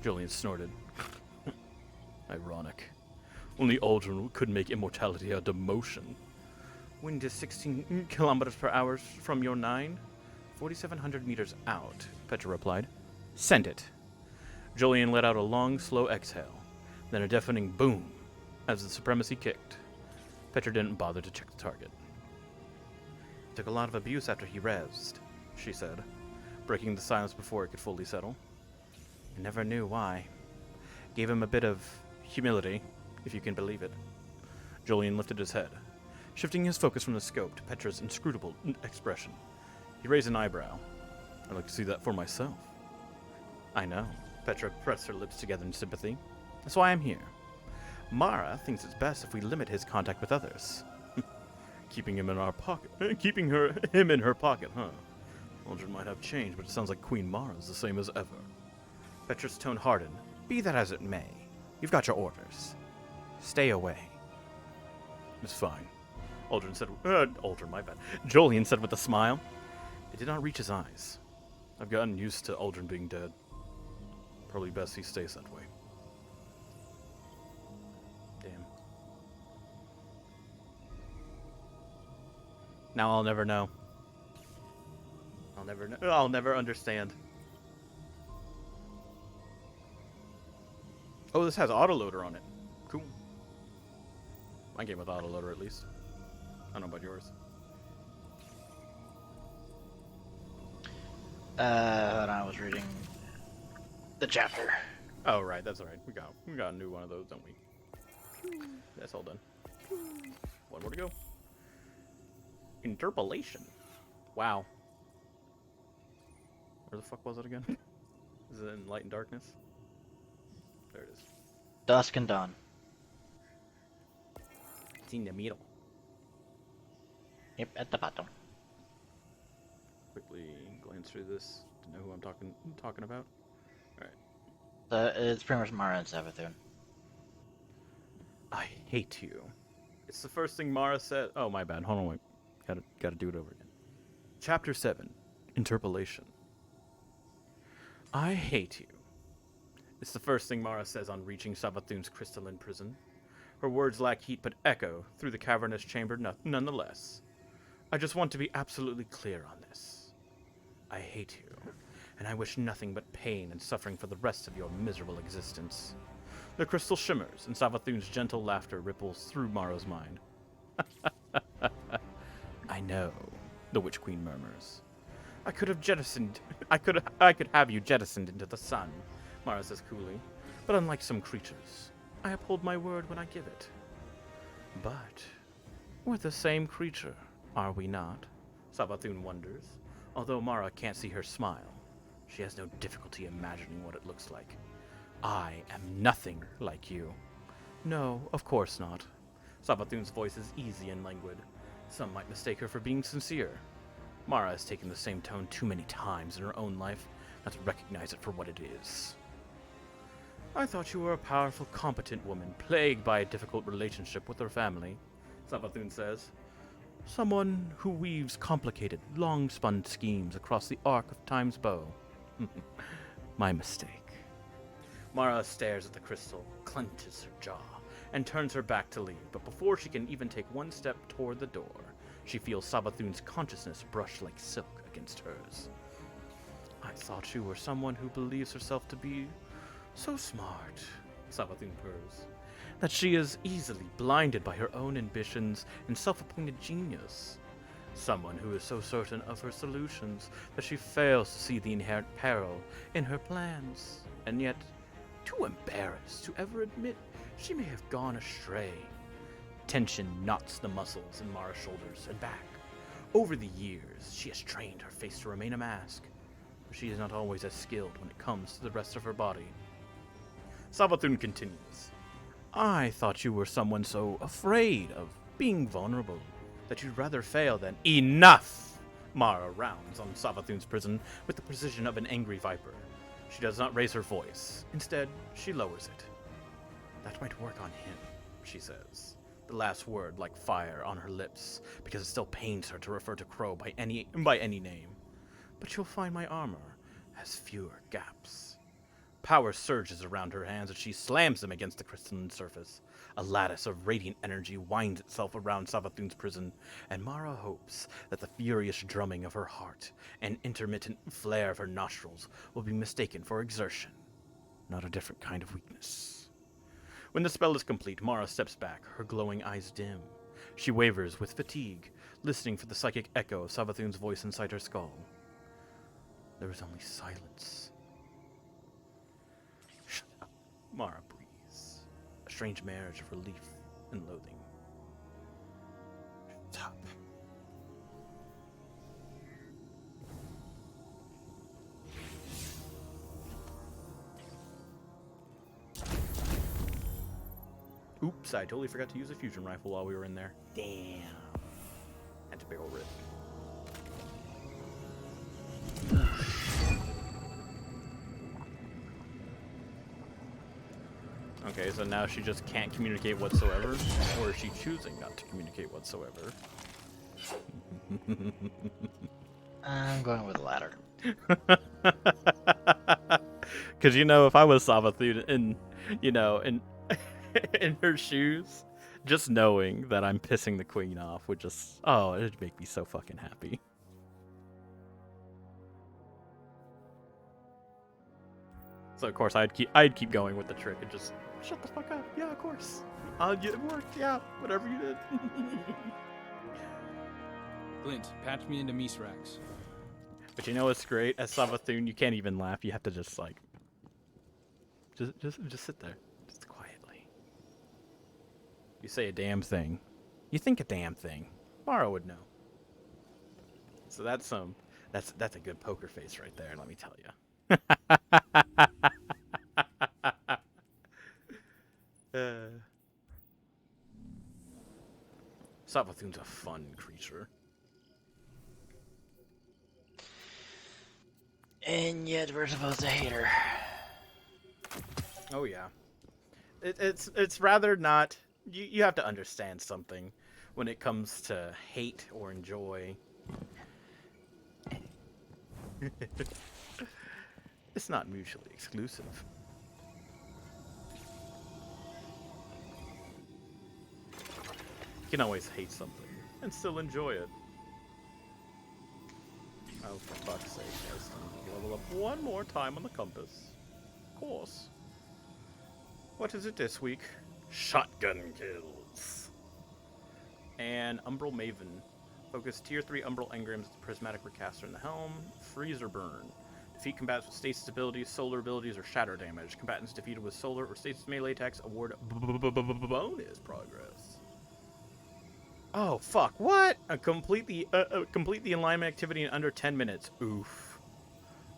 Jolien snorted. Ironic. Only Uldren could make immortality a demotion. Wind is 16 kilometers per hour from your 9? 4,700 meters out, Petra replied. Send it. Jolien let out a long, slow exhale, then a deafening boom as the Supremacy kicked. Petra didn't bother to check the target. Took a lot of abuse after he rezzed, she said, breaking the silence before it could fully settle. I never knew why. Gave him a bit of humility, if you can believe it. Jolien lifted his head, shifting his focus from the scope to Petra's inscrutable expression. He raised an eyebrow. I'd like to see that for myself. I know. Petra pressed her lips together in sympathy. That's why I'm here. Mara thinks it's best if we limit his contact with others. Keeping him in our pocket. Him in her pocket, huh? Uldren might have changed, but it sounds like Queen Mara's the same as ever. Petra's tone hardened. Be that as it may, you've got your orders. Stay away. It's fine. Uldren said. Uldren, my bad. Jolien said with a smile. It did not reach his eyes. I've gotten used to Uldren being dead. Probably best he stays that way. Damn. Now I'll never know. I'll never know. I'll never understand. Oh, this has autoloader on it. Cool. My game with autoloader, at least. I don't know about yours. Hold on, I was reading the chapter. Oh, right, that's alright. We got a new one of those, don't we? That's all done. One more to go. Interpolation. Wow. Where the fuck was it again? Is it in Light and Darkness? There it is. Dusk and Dawn. It's in the middle. Yep, at the bottom. Quickly glance through this to know who I'm talking about. Alright. It's pretty much Mara and Savathun. I hate you. It's the first thing Mara said. Oh, my bad. Hold on, wait. Gotta do it over again. Chapter 7. Interpolation. I hate you. It's the first thing Mara says on reaching Savathun's crystalline prison. Her words lack heat but echo through the cavernous chamber nonetheless. I just want to be absolutely clear on this. I hate you, and I wish nothing but pain and suffering for the rest of your miserable existence. The crystal shimmers, and Savathun's gentle laughter ripples through Mara's mind. I know, the Witch Queen murmurs. I could have you jettisoned into the sun, Mara says coolly. But unlike some creatures, I uphold my word when I give it. But we're the same creature, are we not? Savathun wonders. Although Mara can't see her smile, she has no difficulty imagining what it looks like. I am nothing like you. No, of course not. Savathun's voice is easy and languid. Some might mistake her for being sincere. Mara has taken the same tone too many times in her own life not to recognize it for what it is. I thought you were a powerful, competent woman, plagued by a difficult relationship with her family, Savathun says. Someone who weaves complicated, long-spun schemes across the arc of time's bow. My mistake. Mara stares at the crystal, clenches her jaw, and turns her back to leave, but before she can even take one step toward the door, she feels Savathun's consciousness brush like silk against hers. I thought you were someone who believes herself to be so smart, Savathun purrs, that she is easily blinded by her own ambitions and self-appointed genius. Someone who is so certain of her solutions that she fails to see the inherent peril in her plans, and yet too embarrassed to ever admit she may have gone astray. Tension knots the muscles in Mara's shoulders and back. Over the years, she has trained her face to remain a mask, but she is not always as skilled when it comes to the rest of her body. Savathun continues. I thought you were someone so afraid of being vulnerable that you'd rather fail than— Enough! Mara rounds on Savathun's prison with the precision of an angry viper. She does not raise her voice. Instead, she lowers it. That might work on him, she says, the last word like fire on her lips, because it still pains her to refer to Crow by any name. But you'll find my armor has fewer gaps. Power surges around her hands as she slams them against the crystalline surface. A lattice of radiant energy winds itself around Savathun's prison, and Mara hopes that the furious drumming of her heart and intermittent flare of her nostrils will be mistaken for exertion, not a different kind of weakness. When the spell is complete, Mara steps back, her glowing eyes dim. She wavers with fatigue, listening for the psychic echo of Savathun's voice inside her skull. There is only silence. Shut up, Mara breathes, a strange marriage of relief and loathing. Shut up. Oops, I totally forgot to use a fusion rifle while we were in there. Damn. That's a big old rip. Okay, so now she just can't communicate whatsoever, or is she choosing not to communicate whatsoever? I'm going with the latter. Because, if I was Savathun in in her shoes, just knowing that I'm pissing the queen off would just, it'd make me so fucking happy. So of course I'd keep going with the trick and just shut the fuck up. Yeah, of course. It worked. Yeah, whatever you did. Glint, patch me into Misrax. But what's great? As Savathun, you can't even laugh. You have to just just sit there, just quietly. You say a damn thing. You think a damn thing. Mara would know. So that's a good poker face right there. Let me tell you. Savathun's a fun creature. And yet we're supposed to hate her. Oh yeah. It's rather not. You have to understand something when it comes to hate or enjoy. It's not mutually exclusive. You can always hate something and still enjoy it. Oh, for fuck's sake, I still need to level up one more time on the compass. Of course. What is it this week? Shotgun kills. And Umbral Maven. Focus tier 3 Umbral engrams with the Prismatic Recaster in the helm. Freezer Burn. Defeat combatants with stasis abilities, solar abilities, or shatter damage. Combatants defeated with solar or stasis melee attacks award bonus progress. Oh fuck! What? Complete the alignment activity in under 10 minutes. Oof.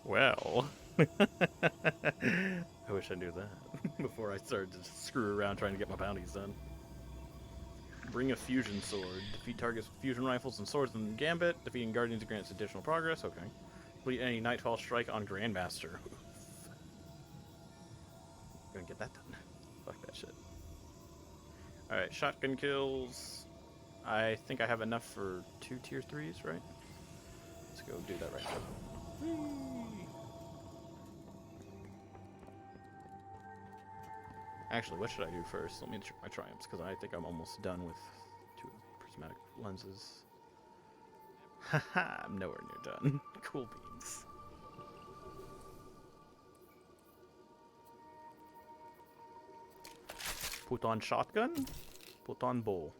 Well, I wish I knew that before I started to screw around trying to get my bounties done. Bring a fusion sword. Defeat targets with fusion rifles and swords in Gambit. Defeating guardians grants additional progress. Okay. Complete any Nightfall strike on Grandmaster. Oof. Gonna get that done. Fuck that shit. Alright, shotgun kills. I think I have enough for 2 tier 3s, right? Let's go do that right now. Whee! Actually, what should I do first? Let me check my triumphs, because I think I'm almost done with 2 prismatic lenses. Haha, I'm nowhere near done. Cool beans. Put on shotgun, put on bow.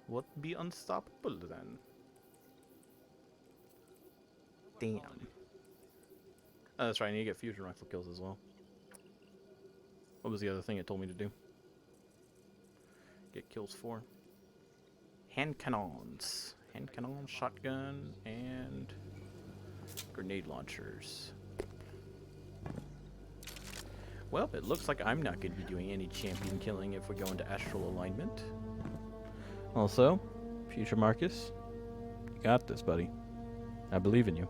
What be unstoppable then? Damn. Oh, that's right, I need to get fusion rifle kills as well. What was the other thing it told me to do? Get kills for. Hand cannons. Hand cannon, shotgun, and grenade launchers. Well, it looks like I'm not going to be doing any champion killing if we go into astral alignment. Also, future Marcus, you got this, buddy. I believe in you.